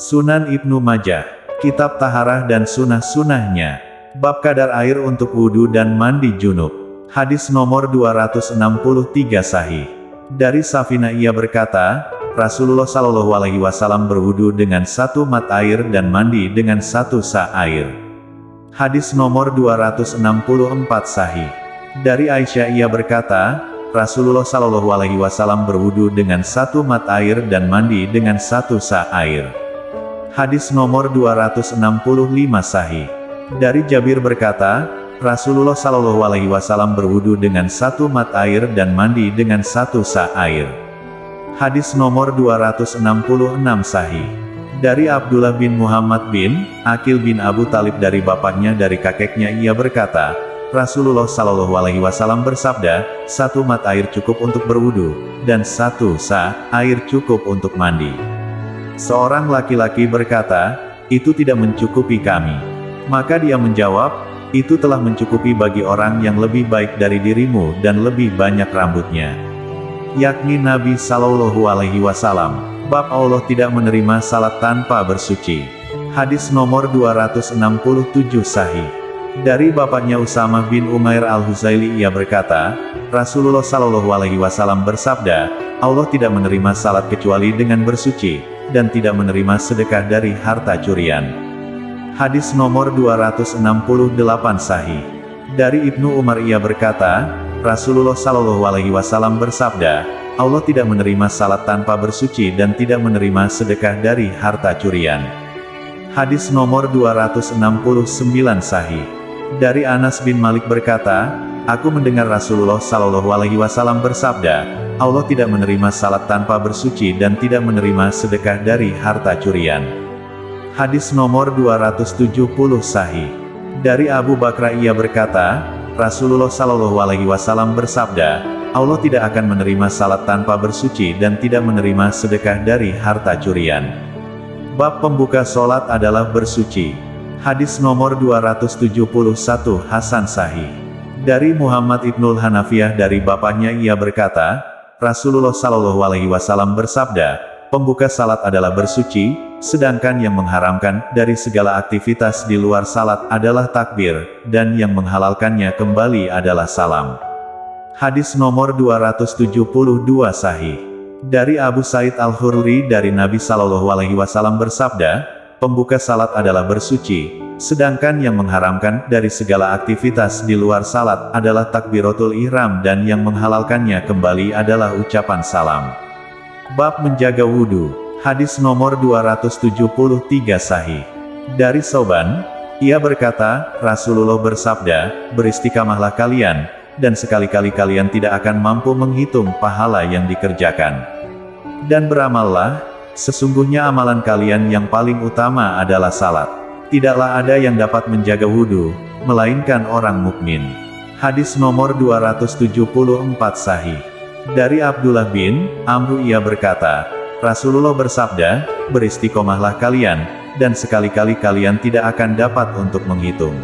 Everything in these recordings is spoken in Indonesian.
Sunan Ibnu Majah, Kitab Taharah dan Sunnah-Sunnahnya. Bab kadar air untuk wudhu dan mandi junub. Hadis nomor 263 sahih. Dari Safina ia berkata, Rasulullah Shallallahu Alaihi Wasallam berwudhu dengan 1 mat air dan mandi dengan 1 sa air. Hadis nomor 264 sahih. Dari Aisyah ia berkata, Rasulullah Shallallahu Alaihi Wasallam berwudhu dengan 1 mat air dan mandi dengan 1 sa air. Hadis nomor 265 sahih. Dari Jabir berkata, Rasulullah Shallallahu Alaihi Wasallam berwudhu dengan 1 mat air dan mandi dengan 1 sa air. Hadis nomor 266 sahih. Dari Abdullah bin Muhammad bin Aqil bin Abu Talib dari bapaknya dari kakeknya ia berkata, Rasulullah Shallallahu Alaihi Wasallam bersabda, 1 mat air cukup untuk berwudhu, dan 1 sa air cukup untuk mandi. Seorang laki-laki berkata, itu tidak mencukupi kami. Maka dia menjawab, itu telah mencukupi bagi orang yang lebih baik dari dirimu dan lebih banyak rambutnya. Yakni Nabi Shallallahu Alaihi Wasallam. Bab Allah tidak menerima salat tanpa bersuci. Hadis nomor 267 sahih. Dari bapaknya Usamah bin Umair al-Huzaili ia berkata, Rasulullah Shallallahu Alaihi Wasallam bersabda, Allah tidak menerima salat kecuali dengan bersuci, dan tidak menerima sedekah dari harta curian. Hadis nomor 268 sahih. Dari Ibnu Umar ia berkata, Rasulullah Shallallahu Alaihi Wasallam bersabda, Allah tidak menerima salat tanpa bersuci dan tidak menerima sedekah dari harta curian. Hadis nomor 269 sahih. Dari Anas bin Malik berkata, aku mendengar Rasulullah Shallallahu Alaihi Wasallam bersabda, Allah tidak menerima salat tanpa bersuci dan tidak menerima sedekah dari harta curian. Hadis nomor 270 sahih. Dari Abu Bakra ia berkata, Rasulullah Shallallahu Alaihi Wasallam bersabda, Allah tidak akan menerima salat tanpa bersuci dan tidak menerima sedekah dari harta curian. Bab pembuka sholat adalah bersuci. Hadis nomor 271 Hasan sahih. Dari Muhammad ibnul Hanafiyah dari bapaknya ia berkata, Rasulullah Shallallahu Alaihi Wasallam bersabda, pembuka salat adalah bersuci, sedangkan yang mengharamkan dari segala aktivitas di luar salat adalah takbir, dan yang menghalalkannya kembali adalah salam. Hadis nomor 272 sahih. Dari Abu Said al-Khudri dari Nabi Shallallahu Alaihi Wasallam bersabda, pembuka salat adalah bersuci, sedangkan yang mengharamkan dari segala aktivitas di luar salat adalah takbiratul ihram dan yang menghalalkannya kembali adalah ucapan salam. Bab menjaga wudhu. Hadis nomor 273 sahih. Dari Sauban, ia berkata, Rasulullah bersabda, beristiqamahlah kalian, dan sekali-kali kalian tidak akan mampu menghitung pahala yang dikerjakan. Dan beramallah, sesungguhnya amalan kalian yang paling utama adalah salat. Tidaklah ada yang dapat menjaga wudhu, melainkan orang mukmin. Hadis nomor 274 sahih. Dari Abdullah bin Amru ia berkata, Rasulullah bersabda, beristiqomahlah kalian, dan sekali-kali kalian tidak akan dapat untuk menghitung.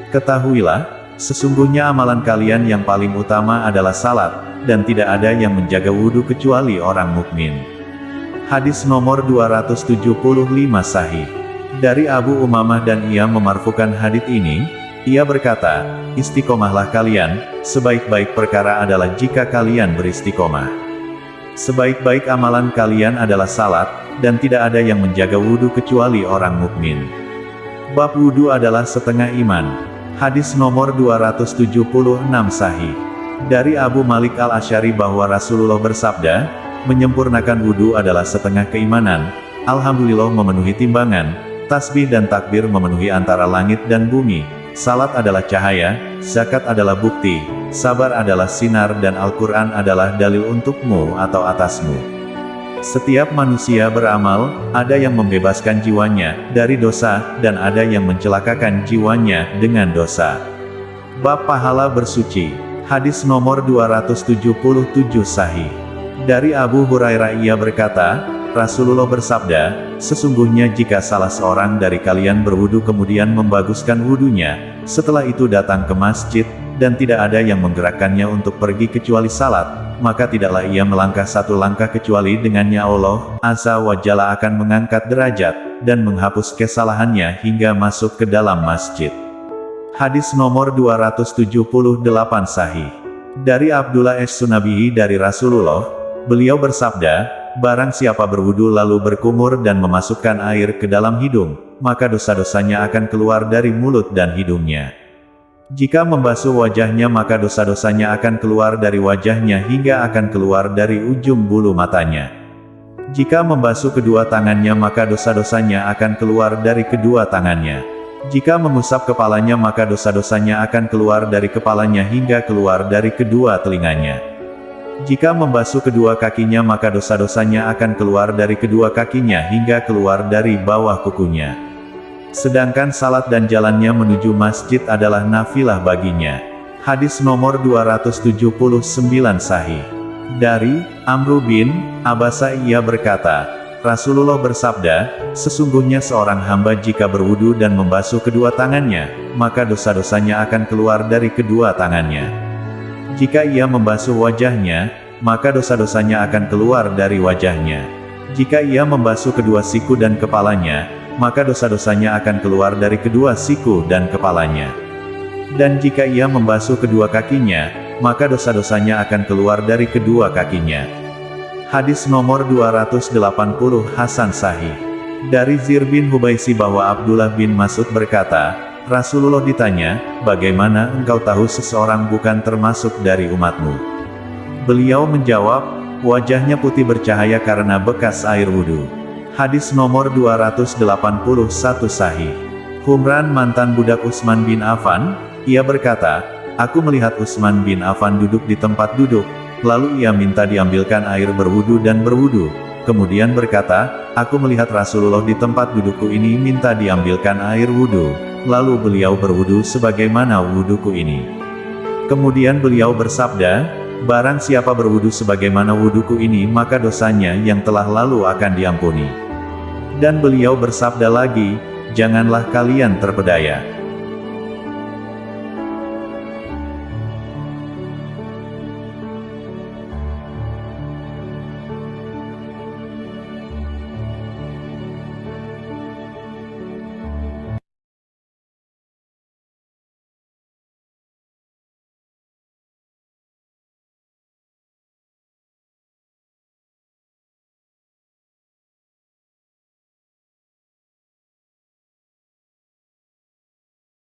Ketahuilah, sesungguhnya amalan kalian yang paling utama adalah salat, dan tidak ada yang menjaga wudhu kecuali orang mukmin. Hadis nomor 275 sahih. Dari Abu Umamah dan ia memarfukan hadits ini, ia berkata, istiqomahlah kalian, sebaik-baik perkara adalah jika kalian beristiqomah. Sebaik-baik amalan kalian adalah salat, dan tidak ada yang menjaga wudhu kecuali orang mukmin. Bab wudhu adalah setengah iman. Hadis nomor 276 sahih. Dari Abu Malik al-Asy'ari bahwa Rasulullah bersabda, menyempurnakan wudhu adalah setengah keimanan, alhamdulillah memenuhi timbangan, tasbih dan takbir memenuhi antara langit dan bumi, salat adalah cahaya, zakat adalah bukti, sabar adalah sinar dan Al-Quran adalah dalil untukmu atau atasmu. Setiap manusia beramal, ada yang membebaskan jiwanya dari dosa, dan ada yang mencelakakan jiwanya dengan dosa. Bab pahala bersuci. Hadis nomor 277 sahih. Dari Abu Hurairah ia berkata, Rasulullah bersabda, sesungguhnya jika salah seorang dari kalian berwudu kemudian membaguskan wudunya, setelah itu datang ke masjid, dan tidak ada yang menggerakkannya untuk pergi kecuali salat, maka tidaklah ia melangkah satu langkah kecuali dengannya Allah Azza wa Jalla akan mengangkat derajat, dan menghapus kesalahannya hingga masuk ke dalam masjid. Hadis nomor 278 Sahih. Dari Abdullah as-Sunabihi dari Rasulullah, beliau bersabda, barang siapa berwudu lalu berkumur dan memasukkan air ke dalam hidung, maka dosa-dosanya akan keluar dari mulut dan hidungnya. Jika membasuh wajahnya maka dosa-dosanya akan keluar dari wajahnya hingga akan keluar dari ujung bulu matanya. Jika membasuh kedua tangannya maka dosa-dosanya akan keluar dari kedua tangannya. Jika mengusap kepalanya maka dosa-dosanya akan keluar dari kepalanya hingga keluar dari kedua telinganya. Jika membasuh kedua kakinya maka dosa-dosanya akan keluar dari kedua kakinya hingga keluar dari bawah kukunya. Sedangkan salat dan jalannya menuju masjid adalah nafilah baginya. Hadis nomor 279 Sahih. Dari Amru bin Abasa ia berkata, Rasulullah bersabda, sesungguhnya seorang hamba jika berwudu dan membasuh kedua tangannya, maka dosa-dosanya akan keluar dari kedua tangannya. Jika ia membasuh wajahnya, maka dosa-dosanya akan keluar dari wajahnya. Jika ia membasuh kedua siku dan kepalanya, maka dosa-dosanya akan keluar dari kedua siku dan kepalanya. Dan jika ia membasuh kedua kakinya, maka dosa-dosanya akan keluar dari kedua kakinya. Hadis nomor 280 Hasan Sahih. Dari Zir bin Hubaisi bahwa Abdullah bin Mas'ud berkata, Rasulullah ditanya, bagaimana engkau tahu seseorang bukan termasuk dari umatmu? Beliau menjawab, wajahnya putih bercahaya karena bekas air wudu. Hadis nomor 281 Sahih. Humran mantan budak Utsman bin Affan, ia berkata, aku melihat Utsman bin Affan duduk di tempat duduk, lalu ia minta diambilkan air berwudu dan berwudu. Kemudian berkata, aku melihat Rasulullah di tempat dudukku ini minta diambilkan air wudu, lalu beliau berwudu sebagaimana wuduku ini. Kemudian beliau bersabda, barang siapa berwudu sebagaimana wuduku ini maka dosanya yang telah lalu akan diampuni. Dan beliau bersabda lagi, janganlah kalian terpedaya.